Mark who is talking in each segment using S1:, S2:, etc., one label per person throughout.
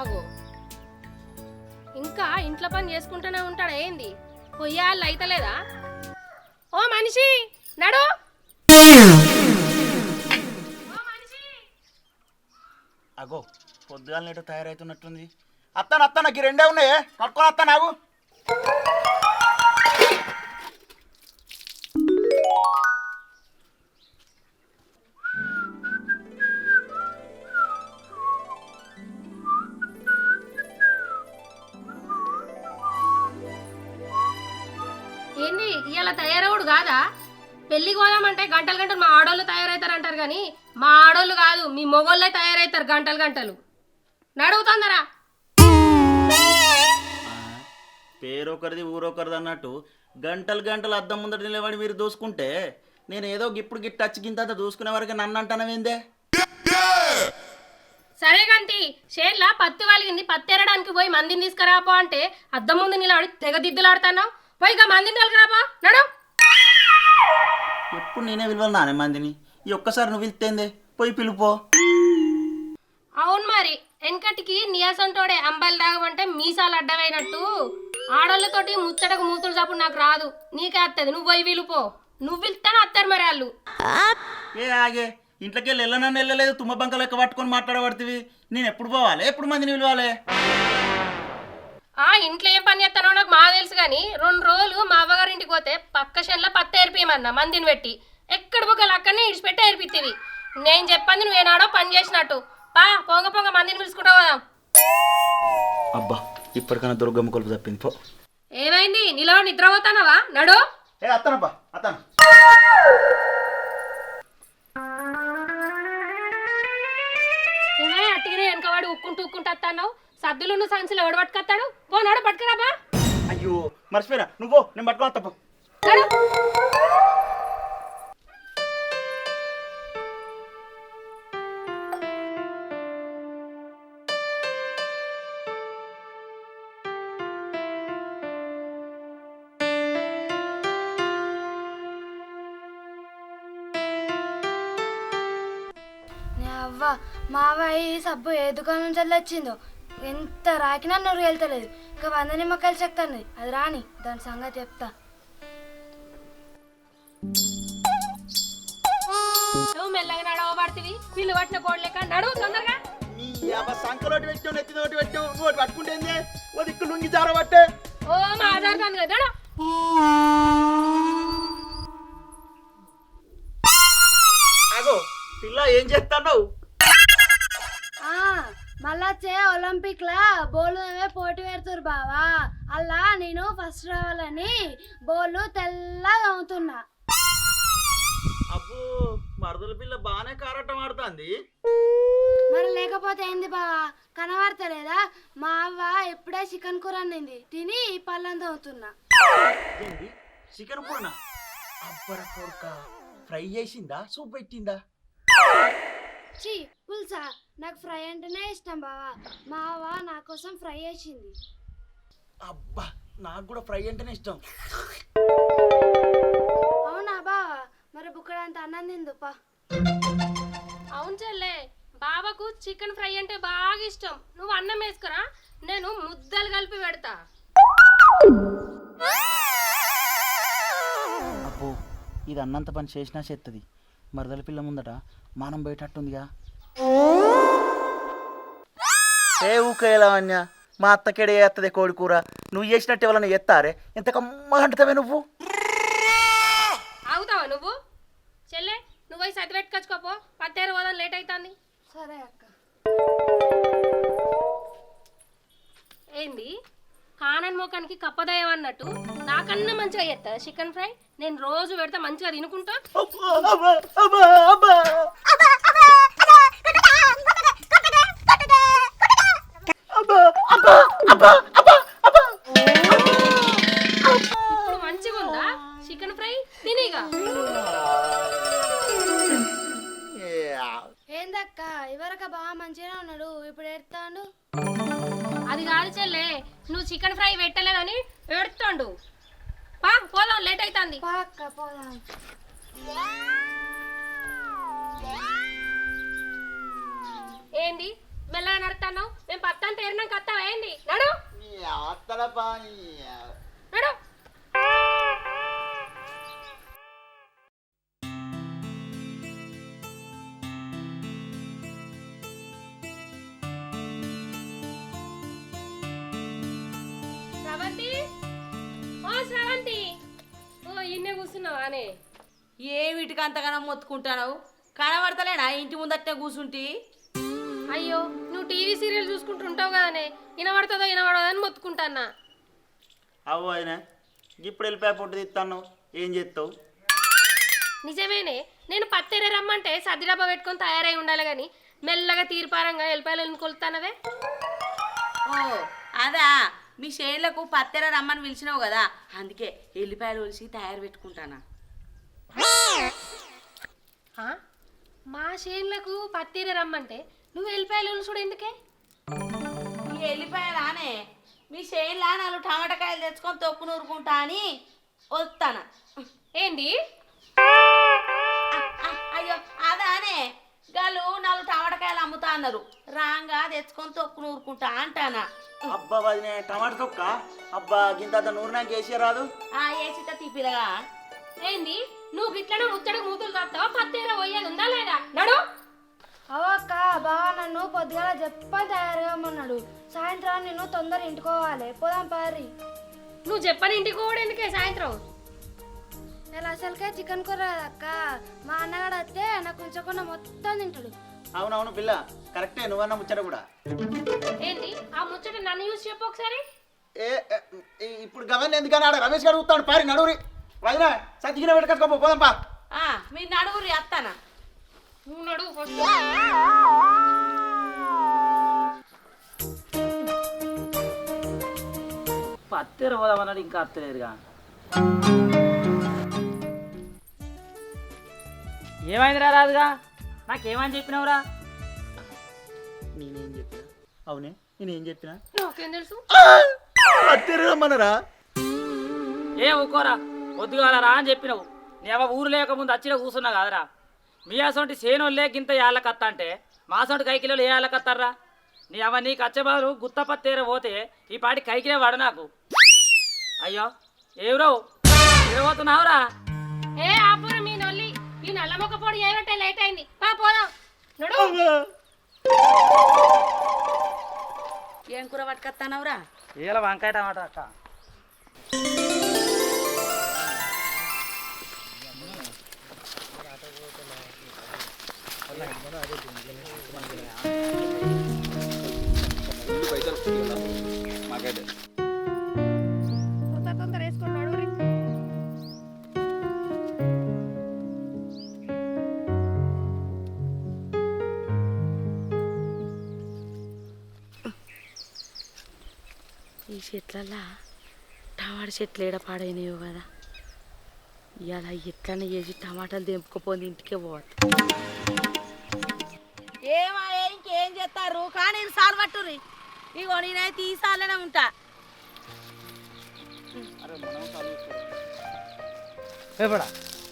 S1: అగో ఇంకా ఇంట్లో పని చేసుకుంటూనే ఉంటాడు. ఏంది పొయ్యాలు అయితలేదా? ఓ మనిషి నడు.
S2: అగో పొద్దుగాల నేట తయారవుతున్నట్టుంది. అత్తాను నాకు రెండే ఉన్నాయే, కట్టుకొని వస్తా నాకు.
S1: ఏంది ఇవాళ తయారవుడు కాదా? పెళ్లికి పోదామంటే గంటలు గంటలు మా ఆడోళ్ళు తయారవుతారు అంటారు కానీ మా ఆడోళ్ళు కాదు, మీ మొగోళ్ళే తయారవుతారు గంటలు గంటలు. నడుగుతుందరా.
S2: పేరొకరిది ఊరొకరిది అన్నట్టు గంటలు గంటలు అద్దం ముందట నిలబడి మీరు దూసుకుంటే నేను ఏదో ఇప్పుడు గిట్ట వచ్చి గింత దూసుకునే వరకు నన్ను అంటానవేందే?
S1: సరే గంతి షేర్లా పత్తి వాలిగింది, పత్తి ఎరడానికి పోయి మందిని తీసుకురాపో అంటే అద్దం ముందు నిలబడి తెగదిద్దులాడుతున్నావు. పోయి ఇక మందిని తొలగిరాపో నడు.
S2: ఎప్పుడు నేనే పిలవాలి నానే మందిని, ఈ ఒక్కసారి నువ్వు పిలితేందే? పోయి పిలుపో.
S1: అవును మరి వెనకటికి నియాసంటోడే అంబాలు తాగమంటే మీసాలు అడ్డమైనట్టు ఆడోళ్ళతోటి ముచ్చటకు మూతులు చప్పుడు నాకు రాదు, నీకే వస్తుంది. నువ్వు పోయి పిలుపో. నువ్వు పిలుస్తాను వస్తారు మరి వాళ్ళు.
S2: ఏ ఆగే, ఇంట్లోకి వెళ్ళనని వెళ్ళలేదు, తుమ్మ బంక లెక్క పట్టుకొని మాట్లాడబడుతుంది. నేను ఎప్పుడు పోవాలి, ఎప్పుడు మందిని పిలవాలి?
S1: ఇంట్లో ఏం పని చేస్తానో నాకు మా తెలుసు కానీ 2 రోజులు మా అవ్వగారింటికి పోతే పక్క షన్లో పత్తి ఏరిపియమన్నా మందిని పెట్టి. ఎక్కడ బుక్కలు అక్కడనే ఇడిచిపెట్టి ఏరిపిత్తివి. నేను చెప్పంది నువ్వేనాడో పని చేసినట్టు. పా పొంగ పొంగ మందిని పిలుచుకుంటా పోదాం.
S2: అబ్బా ఇప్పటికన్నా దుర్గమ్మ కొలుపు తప్పింది పో.
S1: ఏమైంది నీలో నిద్రపోతానవా? నడు.
S2: ఏ అత్తనబ్బా అత్తను.
S1: ఏమే అట్టిగిరే వెనకవాడు ఉక్కుంటూ వస్తాన్నావు. సద్దులు సంచులు ఎవడు పట్టుకొస్తాడు? పో నడు పట్టుకురాబా.
S2: అయ్యో మర్చిపోయినా, నువ్వు నేను పట్టుకోవాలి తప్ప.
S3: అవ్వ మావయ్య సబ్బు ఏ దుకాణం నుంచి వచ్చిందో ఎంత రాకినా నూరు వెళ్తలేదు. ఇంకా 100 నిమ్మకాయలు చెప్తాను, అది రాని దాని సంగతి చెప్తా.
S1: నువ్వు మెల్లగా నడవబడుతుంది, పిల్లు పట్టిన కోడలేక నడువు తొందరగా.
S2: సంకలోటి పెట్టావు, నెత్తినోటి పెట్టావు, నువ్వు పట్టుకుంటే ఓ దిక్కు లుంగి జారబట్టే.
S1: ఓ మా ఆధార్ కదా.
S2: అగో పిల్ల ఏం చేస్తావు?
S3: మళ్ళా ఒలింపిక్ లా బోలు పోటీ పెడుతురు బావా. అలా నేను ఫస్ట్ రావాలని బోలు తెల్లగా అవుతున్నా.
S2: అబ్బో మరదల పిల్ల బాగానే కారటం ఆడుతుంది.
S3: మరి లేకపోతే ఏంది బావా, కనబడతలేదా? మా అవ్వ ఎప్పుడే చికెన్ కూర అన్నింది, తిని పళ్ళంతా అవుతున్నా.
S2: చికెన్ కూర? అబ్బర కొడుక, ఫ్రై చేసిందా సూప్ పెట్టిందా?
S3: చీ పుల్సా, నాకు ఫ్రై అంటేనే ఇష్టం బావా. మా అవ్వ నా కోసం ఫ్రై చేసింది.
S2: అబ్బా నాకు కూడా ఫ్రై అంటేనే ఇష్టం.
S3: అవునా బావా, మరి బుక్కడంత అన్నం తిందుపా.
S1: అవును చెల్లే, బావకు చికెన్ ఫ్రై అంటే బాగా ఇష్టం. నువ్వు అన్నం వేసుకురా, నేను ముద్దలు కలిపి పెడతా.
S2: అబ్బో ఇది అన్నంత పని చేసినా చేస్తుంది. మరదల పిల్ల ముందట మానం పోయేటట్టుందిగా. ఏ ఊకేలావన్య, మా అత్తకేడే వేస్తుంది కోడి కూర, నువ్వు చేసినట్టు ఎవరన్నా ఎత్తారే? ఎంత కమ్మగంటుతావే నువ్వు.
S1: ఆగుతావా నువ్వు? చెల్లె నువ్వు పోయి సర్ది పెట్టుకొచ్చుకోపో, పత్తేరు పోదాం, లేట్ అవుతుంది.
S3: సరే అక్క.
S1: ఏంది కానని మోకానికి కప్పదయం అన్నట్టు నాకన్నా మంచిగా చేస్తా చికెన్ ఫ్రై. నేను రోజు పెడతా, మంచిగా తినుకుంటా. ఇప్పుడు మంచిగా ఉందా చికెన్ ఫ్రై? తినిగా.
S3: ఏందక్క ఇవరక బాగా మంచిగా ఉన్నాడు, ఇప్పుడు ఎడతాడు.
S1: అది కాదు చెల్లే, నువ్వు చికెన్ ఫ్రై పెట్టలేదని ఎడుతాడు. పా పోదాం, లేట్ అవుతుంది.
S3: పాక్క పోదాం.
S1: ఏంది మెల్లగా నడుతున్నావు? మేము పత్తా పత్తంతా ఎరినాక అత్తావా ఏంది? నడు
S2: అత్తలపా
S1: నడు. శ్రవంతి, ఓ శ్రవంతి, ఓ ఇన్నే కూర్చున్నావా అనే?
S4: ఏ వీటికి అంతగానో మొత్తుకుంటావు? కనబడతలేనా ఇంటి ముందట్నే కూర్చుంటి?
S1: అయ్యో, నువ్వు టీవీ సీరియల్ చూసుకుంటుంటావు కదనే, వినబడుతుందో వినబడదో అని మొత్తుకుంటానా.
S2: అవ్వ ఆయన ఇప్పుడు వెళ్ళిపోయా పొట్టు తీస్తాను, ఏం చేస్తావు?
S1: నిజమేనే, నేను పత్తెర రమ్మంటే సర్దిడబ్బా పెట్టుకొని తయారై ఉండాలి కానీ మెల్లగా తీర్పారంగా వెళ్ళిపోయాలని కొలుతానవే.
S4: ఓ అదా, మీ షేర్లకు పత్తెర రమ్మని పిలిచినావు కదా, అందుకే ఎల్లిపాయలు ఒలిసి తయారు పెట్టుకుంటానా.
S1: ఆ? మా చేనులకు పత్తీర రమ్మంటే నువ్వు వెళ్ళిపోయాలి చూడు ఎందుకే?
S4: ఈ ఎల్లిపాయలానే మీ షేర్లా 4 టమాటకాయలు తెచ్చుకొని తొక్కు నూరుకుంటా అని వస్తానా.
S1: ఏంది?
S4: అయ్యో అదానే, గాళ్ళు 4 టమాటకాయలు అమ్ముతా అన్నారు, రాంగా తెచ్చుకొని తొక్కు నూరుకుంటా అంటానా.
S2: అబ్బా వదినే టమాటా తొక్క, అబ్బా గింత నూరినాక వేసి రాదు.
S4: ఏసిత తీపిలగా.
S1: ఏంది? నువ్వు గిట్లనే ముచ్చటకు మూతులు తాపుతావా? పత్తీర పోయేది ఉందా లేదా? నడు.
S3: అవక్క బావ నన్ను పొద్దుగాల చెప్పని తయారుగా ఉన్నాడు. సాయంత్రం నేను తొందర ఇంటికోవాలి, పోదాం పారి.
S1: నువ్వు చెప్పని ఇంటికి కూడా ఎందుకే సాయంత్రం?
S3: నేను అసలుకే చికెన్ కూర అక్క, మా అన్నగాడు వస్తే నాకు ఉంచకుండా మొత్తం తింటాడు.
S2: అవునవును పిల్ల, కరెక్టే నువ్వన్న ముచ్చట కూడా.
S1: ఏంది ఆ ముచ్చట నన్ను చూసి చెప్పు ఒకసారి.
S2: ఇప్పుడు గవర్న ఎందుకని ఆడ రమేష్ గారు కూతాడు పారి నడువురి. వదిన సతికిన పెట్టుకోపో పోదాంపా.
S4: మీ నడుగురి అత్తానా.
S1: నువ్వు నడు ఫస్ట్.
S5: పత్తెర పోదామన్నాడు, ఇంకా అత్తలేరుగా. ఏమైందిరా రాదుగా, నాకేమని చెప్పినావురా?
S2: నేనేం చెప్పినా? అవునే నేనేం చెప్పినా?
S1: నాకేం తెలుసు?
S2: రమ్మన్నారా?
S5: ఏ ఊకోరా, పొద్దుగాలరా అని చెప్పినావు. నీ అవ్వ ఊరు లేకముందు వచ్చిన కూర్చున్నా కదరా. మీ అసొంటి సేనోళ్ళే గింత ఏళ్ళకత్త అంటే మా సొంటి కైకిలోళ్ళు ఏ ఏళ్ళకత్తారా? నీ అవ్వ నీకు అచ్చబాలు గుత్తపత్తేర పోతే ఈ పాటి కైకిలే వాడు నాకు. అయ్యో ఎవరో ఏమవుతున్నావురా?
S1: ఏ ఆపుర మీ నొల్లి, ఈ నల్ల మొక్క పొడి ఏమంటే లేట్ అయింది, పా పోదాం. నడు.
S4: ఏం కూర పట్టుకొస్తానవురా?
S5: ఏల వంకాయ టమాటా అక్క.
S1: తొందర వేసుకొని నడువురి.
S4: ఈ చెట్లల్లా టమాటా చెట్లు ఏడ పాడైనాయో కదా, ఇలా ఎట్లనే చేసి టమాటాలు తెంపుకోపోయింది ఇంటికే పోవాలి. ఏమాయే ఇంకేం చేస్తారు కానీ సార్ పట్టుర్రి. ఇగో నేనైతే ఈ సార్లోనే ఉంటా.
S5: పేపడా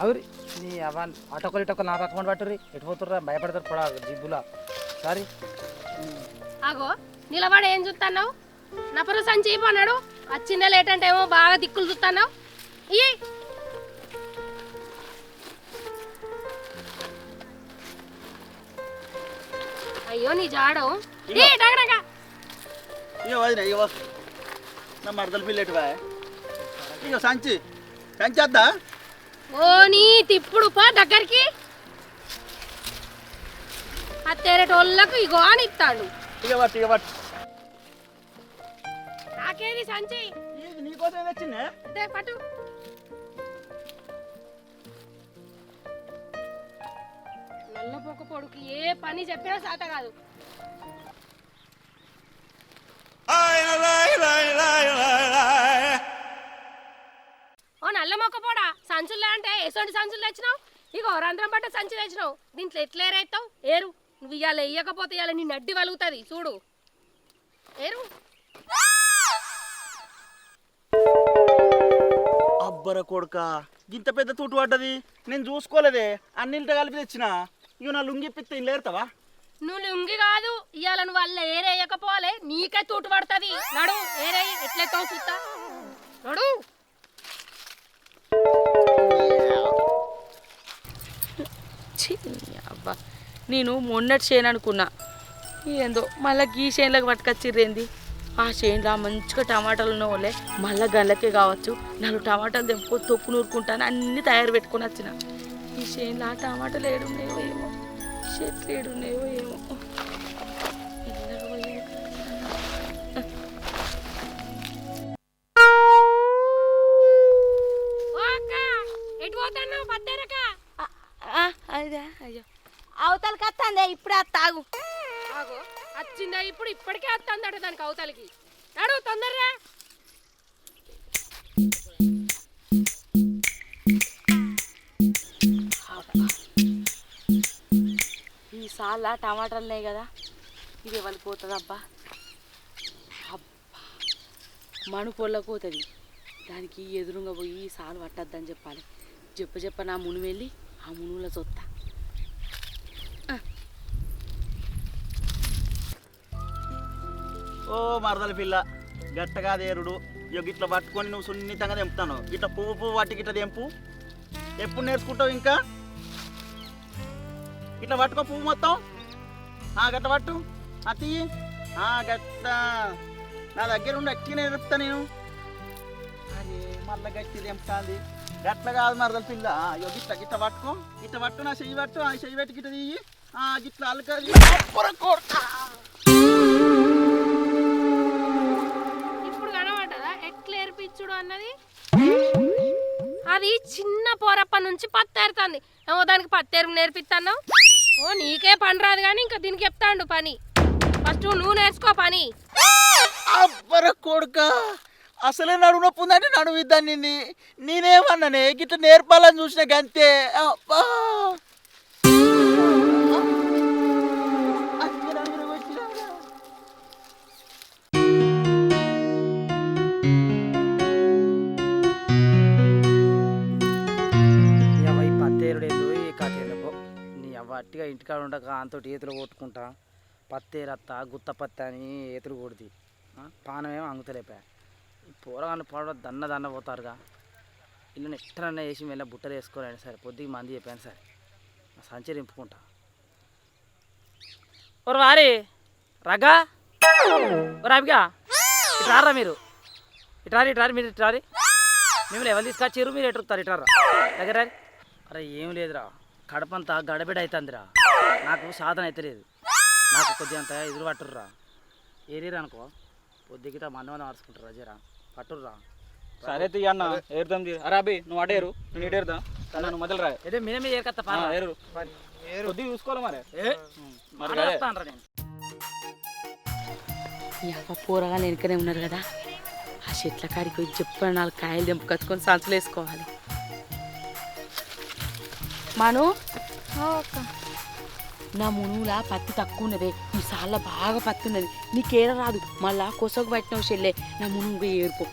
S5: అవురి నీ అవ్వ అటొకలు ఇటొకలు నా పక్కన పట్టుర్రి. ఎటు పోతుర్రా, భయపడతారు పొడా జిబ్బులా. సారీ
S1: ఆగో నిలబడి ఏం చూస్తున్నావు? నపరు సంచి అన్నాడు, వచ్చిందే లేట్ అంటే ఏమో బాగా దిక్కులు చూస్తున్నావు. ఇయ్యి. అయ్యో నీ జాడం.
S2: ఇక వదిన ఇక నా మరదలు పిల్లటివా? ఇక సంచి సంచేద్దా?
S1: ఓ నీ తిప్పుడు పా దగ్గరికి. అత్తేరేటోళ్ళకు ఇగో అని ఇస్తాడు.
S2: ఇక పట్టు
S1: నాకేది సంచి?
S2: నీకోసం తెచ్చిందే.
S1: అదే పట్టు. నల్ల పొక్క పొడుకు ఏ పని చెప్పినా సాత కాదు. ఓ నల్ల మొక్క పోడా, సంచుల్లో అంటే ఎసోంటి సంచులు తెచ్చినావు? ఇగో రంధ్రం పట్ట సంచి తెచ్చినావు, దీంట్లో ఎట్లా ఏరేస్తావు? ఏరు. నువ్వు ఇవాళ వేయకపోతే ఇవాళ నీ నడ్డి వలుగుతుంది చూడు. ఏరు.
S2: అబ్బర కొడుక, ఇంత పెద్ద తూటు పడ్డది, నేను చూసుకోలేదే. అన్నింటితో కలిపి తెచ్చిన. ఇక నా లుంగి పిత్త ఇల్లు ఏరుతావా?
S1: నువ్వు లుంగి కాదు ఇవాళ నువ్వు వల్ల ఏరేయకపోలే నీకే తూటు పడుతుంది నడు ఏరే ఎట్లెత్తో చూస్తా నడు
S4: ఛీ, అబ్బా నేను మొన్నటి చేను అనుకున్నా ఏందో మళ్ళీ ఈ చేనులకు పట్టుకొచ్చిర్రేంది ఆ చేనులో మంచిగా టమాటాలు ఉన్న వాళ్ళే మళ్ళీ గల్లకే కావచ్చు 4 టమాటాలు తెంపుకో తొక్కు నూరుకుంటాను అన్నీ తయారు పెట్టుకొని వచ్చిన ఈ చేనులో ఆ టమాటాలు ఏడున్నాయో ఏమో చెట్లు ఏడున్నాయో ఏమో ఇళ్ళకు పోయి
S1: ఎటు పోతున్నావు పత్తేరక
S4: అదే అయ్యో అవతలకి వస్తుందే ఇప్పుడే తాగు
S1: ఆగో వచ్చిందా ఇప్పుడు ఇప్పటికే వస్తుందట దానికి అవతలికి నడు తొందరగా
S4: ఈ సాల టమాటాలు ఉన్నాయి కదా ఇది ఎవరికి పోతుంది అబ్బా అబ్బా మను పొలకు పోతుంది దానికి ఎదురుగా పోయి ఈ సాలు పట్టద్దని చెప్పాలి చెప్ప నా మును వెళ్ళి ఆ మునులో చొత్తా
S2: ఓ మరదల పిల్ల గట్టగా దేరుడు ఇట్లా పట్టుకొని నువ్వు సున్నితంగా తెంపుతాను ఇట్లా పువ్వు వాటికి ఇట్లా తెంపు ఎప్పుడు నేర్చుకుంటావు ఇంకా ఇట్లా పట్టుకో పువ్వు మొత్తం గట్ట పట్టు అతి గట్ట నా దగ్గర ఉండి అట్టిగా నేర్పుతా నేను అరే మళ్ళీ గట్టి తెంపుతుంది గట్ల కాదు మరదల పిల్ల గిట్ల గిట్ల పట్టుకో ఇట్లా పట్టు నా చెయ్యి పట్టు ఆ చెయ్యి పెట్టి గిట్ట తీయి గిట్ల అలకది
S1: ఇప్పుడు కనబడ్డదా ఎట్లా ఏర్పించుడు అన్నది అది చిన్న పోరప్ప నుంచి పత్తేరుతుంది ఏమో దానికి పత్తేరు నేర్పిస్తాను ఓ నీకే పని రాదు కానీ ఇంకా దీనికి చెప్తాండు పని ఫస్ట్ నువ్వు నేర్చుకో పని
S2: అబ్బర కొడుక అసలే నడువు నొప్పి ఉందంటే నడువు ఇద్దాన్ని నేనేమన్నానే గిట్ల నేర్పాలని చూసిన గంతే అబ్బా
S5: పత్తేరుడేందో ఈ కథ ఎందుకో నీ అవ్వ అట్టిగా ఇంటికాడ ఉండక అంతో ఈతలు కొట్టుకుంటా పత్తేరత్త గుత్త పత్తి అని ఈతలు కొడుతుంది పానమేమో అంగుతలేపా ఈ పూరగాన్ని పడ దన్న పోతారుగా ఇల్లు ఎట్టనన్నా వేసి మెల్ల బుట్టలు వేసుకోలేను సరే పొద్దుకి మంది చెప్పాను సరే సంచి నింపుకుంటా ఓరు వారి రగ్గా ఓ రాబిగా ఇట్రారా మీరు ఇట్రారి మీరు ఇట్రారి మిమ్మల్ని ఎవరు తీసుకొచ్చారు మీరు ఎట్టుతారు ఇట్రారా దగ్గర అరే ఏం లేదురా కడపంతా గడబిడ అవుతుందిరా నాకు సాధన అయితే లేదు నాకు కొద్దిగా అంత ఎదురు పట్టుర్రా ఏరీరా అనుకో పొద్దుగిట మందమంది మార్చుకుంటారా జరా పట్టుర్రా
S6: సరే తీయన్న ఏరుతాం అరే అభి నువ్వు అడేరు నేను ఇటేరుదా నువ్వు మొదలు రా
S5: అయితే మీద మీద ఏరకత్తా
S6: ఏరు కొద్దిగా చూసుకోవాలి మరి మరి
S5: నేను
S4: ఈ అవ్వ పోరగా వెనుకనే ఉన్నారు కదా ఆ చెట్ల కాడికి పోయి చెప్ప 4 కాయలు తెంపు కట్టుకొని సంచులు వేసుకోవాలి మను నా మునువులా పత్తి తక్కువ ఉన్నదే ఈ సార్ల బాగా పత్తి ఉన్నది నీకేర రాదు మళ్ళా కొసకు పట్టినవు చెల్లె నా మునువు ఏరుకో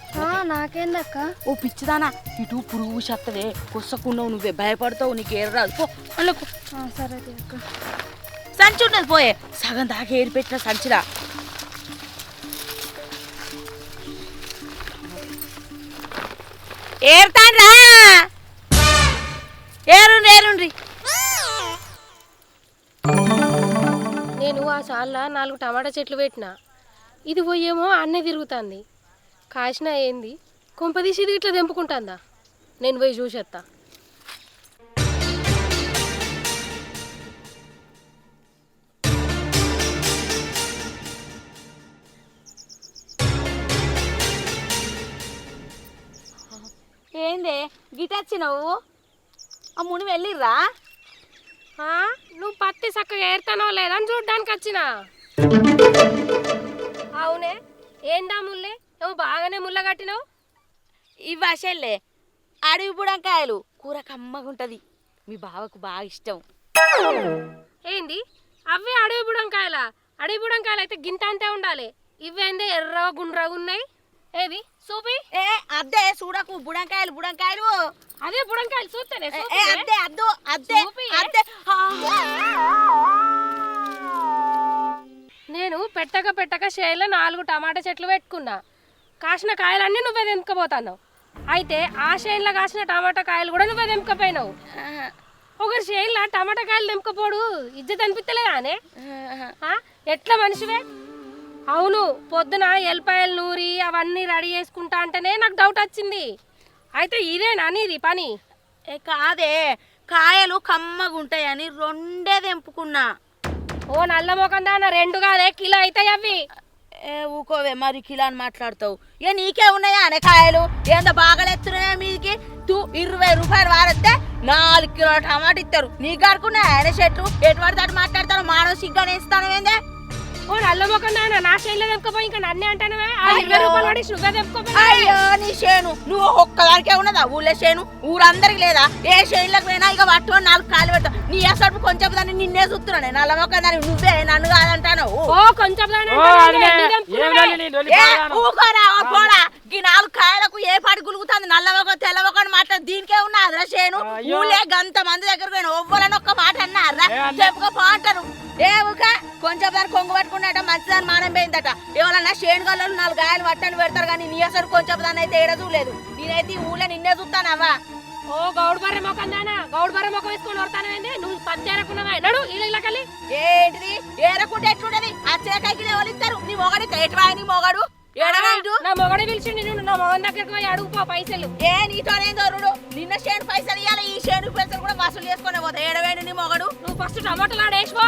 S3: నాకేందక్క
S4: ఓ పిచ్చిదానా ఇటు పురుగు చెత్తవే కొసకున్నావు నువ్వే భయపడతావు నీకేర రాదు పో అల్లకు
S3: సరే అక్క
S4: సంచి ఉన్నది పోయే సగం దాకా ఏరి పెట్టిన సంచిరా ఏరుతాన్రా ఏరుండ్రి
S1: నేను ఆ సార్ల 4 టమాటా చెట్లు పెట్టిన ఇది పోయేమో అన్నే తిరుగుతుంది కాసిన ఏంది కొంపదీసి ఇది ఇట్లా తెంపుకుంటుందా నేను పోయి చూసేస్తా
S4: ఏందే గిటచ్చినవు ఆ ముని వెళ్ళిర్రా
S1: నువ్వు పత్తి చక్కగా ఏరుతానో లేదని చూడ్డానికి వచ్చిన అవునే ఏందా ముల్లే నువ్వు బాగానే ముళ్ళ కట్టినావు
S4: ఇవి అసలే అడవి బుడంకాయలు కూర కమ్మగుంటది మీ బావకు బాగా ఇష్టం
S1: ఏంది అవే అడవి బుడంకాయలు అయితే గింత అంతే ఉండాలి ఇవేందే ఎర్రగా గుండ్రగా ఉన్నాయి ఏది చూపి
S4: అద్దే చూడకు బుడంకాయలు
S1: అదే బుడంకాయలు చూస్తేనే
S4: అద్దే అద్దు అద్దే
S1: చూపి.
S4: అద్దే
S1: పెట్టక చేలో 4 టమాటా చెట్లు పెట్టుకున్నా. కాసిన కాయలన్నీ నువ్వే తెంపుకపోతావు. అయితే ఆ చేనులో కాసిన టమాటా కాయలు కూడా నువ్వే తెంపుకపోయినావు. ఒకరి చేనులో టమాటా కాయలు తెంపుకపోడు ఇజ్జత్ అనిపిస్తలేదా అనే? ఎట్లా మనిషివే? అవును, పొద్దున ఎల్లిపాయలు నూరి అవన్నీ రెడీ చేసుకుంటా అంటేనే నాకు డౌట్ వచ్చింది. అయితే ఇదేనా నీది పని?
S4: కాదే, కాయలు కమ్మగుంటాయని 2 తెంపుకున్నా.
S1: ఓ నల్ల మొఖం దాన 2 కాదే, కిలో అవుతాయి అవి.
S4: ఊకోవే, మరి కిలో అని మాట్లాడతావు. నీకే ఉన్నాయా అనే కాయలు? ఏందో బాగాలేస్తున్నాయా మీదికి? 20 రూపాయలు వారెత్తే 4 కిలోల టమాటా ఇస్తారు. నీకు కడుకున్నా ఆయన చెట్లు ఎటువంటి అటు మాట్లాడతాను. మానవ సిగ్గానే ఇస్తాను ఏందే?
S1: ఓ నల్ల మొఖం దాన నా చేనులో తెంపుకపోయి ఇంకా నన్నే అంటానవే? 20 రూపాయలు పడి నువ్వే తెంపుకోపోయి.
S4: అయ్యో, నీ చేను నువ్వు ఒక్కదానికే ఉన్నదా? ఊళ్ళో చేను ఊరందరికి లేదా? ఏ చేనులకు పోయినా ఇక పట్టుకొని 4 కాయలు పెడతావు. నీ అసలు కొంచెం దాన్ని నిన్నే చూస్తున్నాను. నల్ల మొక్క దాన్ని నువ్వే నన్ను కాదంటాను.
S1: ఓ కొంచెం
S4: ఊకోరా పోడా. ఈ 4 కాయలకు ఏ పాటి గులుగుతుంది? నల్ల మొక్క తెల్ల మొక్క అని మాట్లాడు. దీనికే ఉన్నా అదరా చేను. ఊళ్ళే గంత మంది దగ్గర పోయిన ఒవ్వలని ఒక్క మాట అన్నారా? చెప్పుకో అంటారు. ఊక కొంచెం దాన్ని కొంగు పట్టుకున్నట మంచిదాన్ని మానం పోయిందట. ఎవరన్నా చేనుగల్లో 4 కాయలు పట్టని పెడతారు కానీ నీ అసలు కొంచెం దాన్ని అయితే ఏడ చూడలేదు. నేనైతే ఈ ఊళ్ళో నిన్నే చూస్తానవ్వా.
S1: ఓ గౌడు బర్రె మొఖం దానా, గౌడు బర్రె మొఖం వేసుకొని వస్తానవేంది? నువ్వు పచ్చేరకున్నావా? నడు ఇళ్ళకెళ్ళి.
S4: ఏంటిది ఏరకుంటే ఎట్లుంటది? అచ్చేకాయకి ఎవరు ఇస్తారు? నీ మొగడి తేటవాయి. నీ మొగడు ఏడవాడు?
S1: నా మొగడే పిలిచిండి. నేను నా మొగం దగ్గరికి పోయి అడుగుపో పైసలు.
S4: నీతోనే దొరుడు. నిన్న చేను పైసలు ఇవ్వాలి, ఈ చేను పైసలు కూడా వసూలు చేసుకునే పోతా. ఏడవేండి నీ మొగడు?
S1: నువ్వు ఫస్ట్ టమాటాలు ఆడేసిపో.